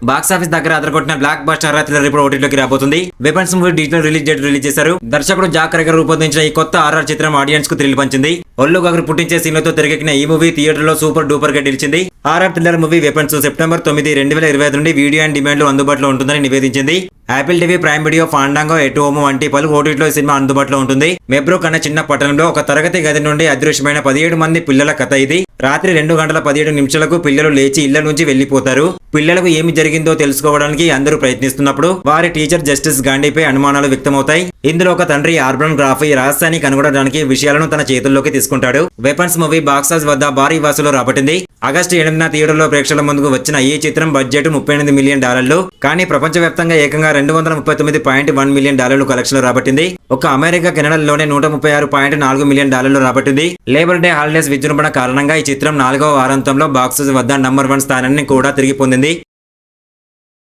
Box office దగ్గర అదరగొట్టిన block buster thriller ఇప్పుడు ఓటీటీలోకి రాబోతుంది. Weapons movie digital release date release చేశారు. దర్శకుడు జాక్ రెగర్ రూపొందించిన ఈ కొత్త ఆర్ఆర్ చిత్రం ఆడియన్స్ కు థ్రిల్ పంచింది. ఒళ్ళు గగరు పుట్టించే సీన్లతో తెరకెక్కిన ఈ మూవీ థియేటర్ లో సూపర్ డూపర్ గా నిలిచింది. Horror thriller movie Weapons September 9, 2025 నుండి వీడియో అండ్ డిమాండ్ లో అందుబాటులో ఉంటుందని నివేదించింది. Apple TV, Prime Video, Fandango, at home వంటి పలు ఓటీటీలో సినిమా అందుబాటులో ఉంటుంది. మెబ్రోక్ అనే చిన్న పట్టణంలో ఒక తరగతి గది నుండి అదృశ్యమైన 17 మంది పిల్లల కథ ఇది. రాత్రి 2:17 పిల్లలు లేచి ఇళ్ల నుంచి వెళ్లిపోతారు. పిల్లలకు ఏమి జరిగిందో తెలుసుకోవడానికి అందరూ ప్రయత్నిస్తున్నప్పుడు వారి టీచర్ జస్టిస్ గాంధీపై అనుమానాలు వ్యక్తమవుతాయి. ఇందులో ఒక తండ్రి ఆర్బన్ గ్రాఫ్ ఈ రహస్యాన్ని కనుగొనడానికి విషయాలను తన చేతుల్లోకి తీసుకుంటాడు. వెపన్స్ మూవీ బాక్సాఫీస్ వద్ద భారీ వసూలు రాబట్టింది. ఆగస్టు 8న థియేటర్లో ప్రేక్షకుల ముందుకు వచ్చిన ఈ చిత్రం బడ్జెట్ $38 మిలియన్. కానీ ప్రపంచవ్యాప్తంగా ఏకంగా $239.1 మిలియన్ కలెక్షన్లు రాబట్టింది. ఒక అమెరికా, కెనడాలోనే $136.4 మిలియన్ రాబట్టింది. లేబర్ డే హాలిడేస్ విజృంభణ కారణంగా ఈ చిత్రం 4వ వారాంతంలో బాక్సాఫీస్ వద్ద నంబర్ 1 స్థానాన్ని కూడా తిరిగి పొందింది.